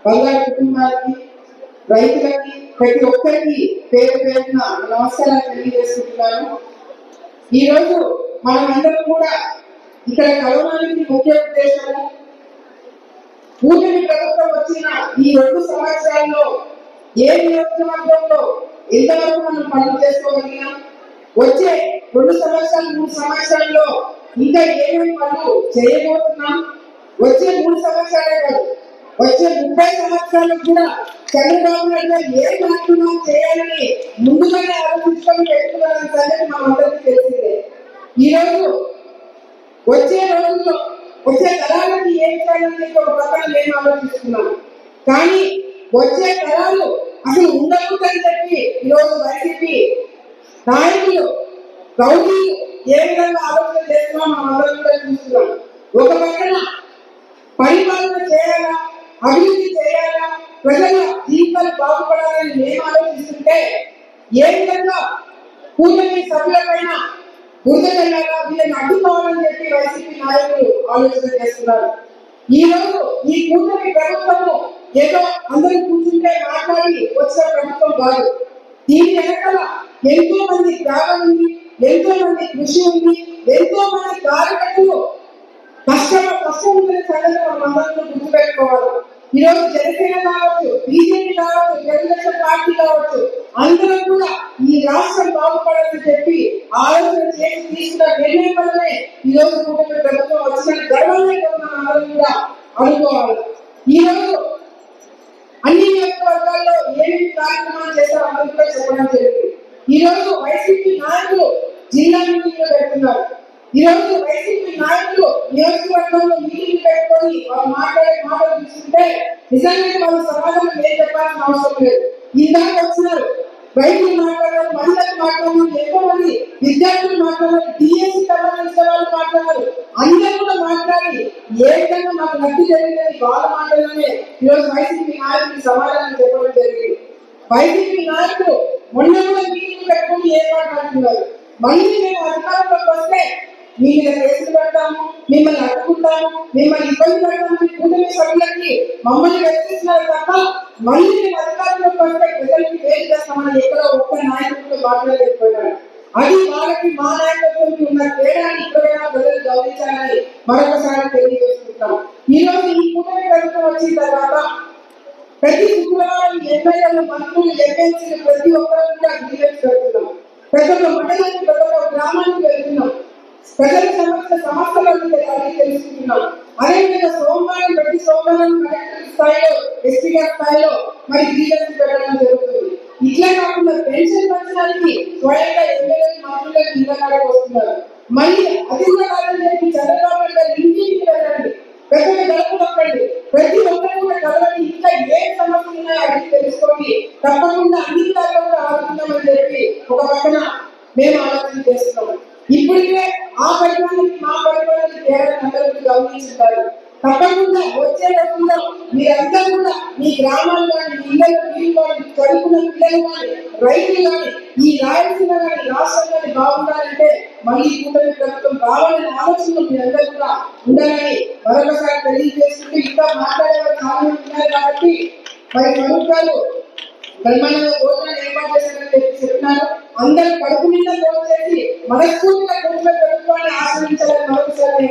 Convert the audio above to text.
బంగారు కుటుంబాలకి, రైతులకి, ప్రతి ఒక్కరికి పేరు పేరున నమస్కారాలు తెలియజేసుకుంటున్నాను. ఈరోజు మనమందరం కూడా ఇక్కడ కలవడానికి ముఖ్య ఉద్దేశము కూటమి ప్రభుత్వం వచ్చిన ఈ 2 సంవత్సరాల్లో ఏ నియోజకవర్గంలో ఎంతవరకు మనం పనులు చేసుకోగలిగినాం, వచ్చే 2 సంవత్సరాలు 3 సంవత్సరాల్లో ఇంకా ఏమేమి పనులు చేయబోతున్నాం, వచ్చే 3 సంవత్సరాలే కాదు వచ్చే 30 సంవత్సరాలకు కూడా చంద్రబాబు నాయుడు గారు ఏ కార్యక్రమం చేయాలని ముందుగానే ఆలోచించుకొని పెట్టుకున్న సంగతి మనందరికీ తెలిసిందే. ఈరోజు వచ్చే రోజుల్లో వచ్చే తరాలకి ఏం చేయాలని ఒక పక్కన నేను ఆలోచిస్తున్నాను. కానీ వచ్చే తరాలు అసలు ఉండకూడదని చెప్పి ఈరోజు వైసీపీ నాయకులు రౌడీలు ఏ విధంగా ఆలోచన చేస్తున్నాం మనందరం కూడా చూస్తున్నాం. ఒక పక్కన పరిపాలన చేయాలా, అభివృద్ధి చేయాలా, ప్రజల జీవితాలు బాగుపడాలని మేము ఆలోచిస్తుంటే ఏ విధంగా కూటమి సభ్యులపైన బురద చల్లాలా, వీళ్ళని అడ్డుకోవాలని చెప్పి వైసీపీ నాయకులు ఆలోచన చేస్తున్నారు. ఈ రోజు ఈ కూటమి ప్రభుత్వము ఏదో అందరూ కూర్చుంటే మాట్లాడి వచ్చిన ప్రభుత్వం కాదు. దీని వెనకాల ఎంతో మంది త్యాగం ఉంది, ఎంతో మంది కృషి ఉంది, ఎంతో మంది కార్యకర్తలు కష్టం ఉందని సంగతి మనం అందరూ గుర్తుపెట్టుకోవాలి. ఈరోజు జనసేన కావచ్చు, బీజేపీ కావచ్చు, తెలుగుదేశం పార్టీ కావచ్చు, అందరూ కూడా ఈ రాష్ట్రం బాగుపడాలని చెప్పి ఆలోచన చేసి తీసుకున్న నిర్ణయం వల్లనే ఈరోజు కూటమి ప్రభుత్వం వచ్చిన గర్వంగా అందరూ కూడా అనుకోవాలి. ఈరోజు అన్ని నియోజకవర్గాల్లో ఏమేమి కార్యక్రమాలు చేశారో అందరూ కూడా చెప్పడం జరిగింది. ఈరోజు వైసీపీ నాయకులు జిల్లా మీటింగ్లు పెడుతున్నారు. ఈరోజు వైసీపీ నాయకులు నియోజకవర్గంలో మీటింగ్ పెట్టుకొని వాళ్ళు మాట్లాడే మాటలు చూస్తుంటే నిజంగా వాళ్ళు సమాధానం ఏం చెప్పాల్సిన అవసరం లేదు. ఇందాక వచ్చినారు రైతులు మాట్లాడారు, మహిళలు మాట్లాడారు, ఎక్కువ మంది విద్యార్థులు మాట్లాడారు, డిఎస్సీ సంబంధించిన వాళ్ళు మాట్లాడారు. అందరూ కూడా మాట్లాడి ఏ విధంగా మాకు నడ్డి జరిగిందని వాళ్ళ మాటలనే ఈరోజు వైసీపీ నాయకుడికి సమాధానం చెప్పడం జరిగింది. వైసీపీ నాయకులు మొన్న కూడా మీటింగ్ పెట్టుకుని ఏం మాట్లాడుతున్నారు, మళ్ళీ మేము అధికారంలోకి వస్తే మీ మీద కేసులు పెడతాము, మిమ్మల్ని అడ్డుకుంటాము, మిమ్మల్ని ఇబ్బంది పెడతామని కూటమి సభ్యులకి మమ్మల్ని వ్యతిరేకిస్తున్నారు తప్ప మళ్ళీ మేము అధికారంలోకి వస్తే ప్రజలకి వేలు చేస్తామని ఎక్కడో ఒక్క నాయకుడితో మాట్లాడలేకపోయినారు. అది వాళ్ళకి మా నాయకత్వంకి ఉన్న తేడాన్ని ఇప్పుడైనా ప్రజలు గమనించాలని మరొకసారి తెలియజేస్తున్నాం. ఈ రోజు ఈ కూటమి ప్రభుత్వం వచ్చిన తర్వాత ప్రతి శుక్రవారం ఎమ్మెల్యేలు, మంత్రులు, ఎమ్మెల్సీలు ప్రతి ఒక్కరు కూడా గ్రీవెన్స్ పెడుతున్నాం. ప్రతి ఒక్క మండలానికి, ప్రతి ఒక్క గ్రామానికి వెళ్తున్నాం. ప్రజల సమస్యలను తెలుసుకుంటున్నాం. అదేవిధంగా సోమవారం ప్రతి సోమవారం కలెక్టర్ స్థాయిలో, ఎస్పీ గారి స్థాయిలో మరి గ్రీవెన్స్ పెట్టడం జరుగుతుంది. ఇట్లా కాకుండా పెన్షన్ పంచడానికి స్వయంగా ఎమ్మెల్యేలు, మంత్రులకు ఇళ్ళకి వస్తున్నారు. మళ్ళీ అది కూడా కాదని చెప్పి చంద్రబాబు గారు ఇంటికి వెళ్ళండి, ప్రతి గడప నొక్కండి, ప్రతి ఒక్కరు కూడా కలవండి, ఇంకా ఏ సమస్యలు ఉన్నాయో అడిగి తెలుసుకోండి, తప్పకుండా అన్ని విధాలుగా కూడా ఆడుతున్నామని చెప్పి ఒక పక్కన మేము ఆలోచన చేస్తున్నాం. ఇప్పటికే ఆ పరిమాణానికి మా పరిమాణానికి తేడా అందరూ గమనించుతారు. తప్పకుండా వచ్చే రోజుల్లో మీరంతా కూడా మీ గ్రామాలు కానీ, మీ ఇళ్ళలో నీళ్ళు కానీ, చదువుకున్న పిల్లలు కానీ, రైతులు కానీ, ఈ రాయలసీమ కానీ, రాష్ట్రం కానీ బాగుండాలంటే మళ్ళీ కూటమి ప్రభుత్వం రావాలనే ఆలోచనలు మీరందరూ కూడా ఉండాలని మరొకసారి తెలియజేసుకుంటూ ఇంకా మాట్లాడేవారు చాలా ఉన్నారు కాబట్టి మరి ప్రభుత్వాలు బ్రహ్మాండంగా భోజనాలు ఏర్పాటు చేశారని చెప్పి చెప్తున్నారు. అందరూ కడుపు నిండా భోజనం చేసి మనస్ఫూర్తిగా కూటమి ప్రభుత్వాన్ని ఆశ్రయించాలని మరొకసారి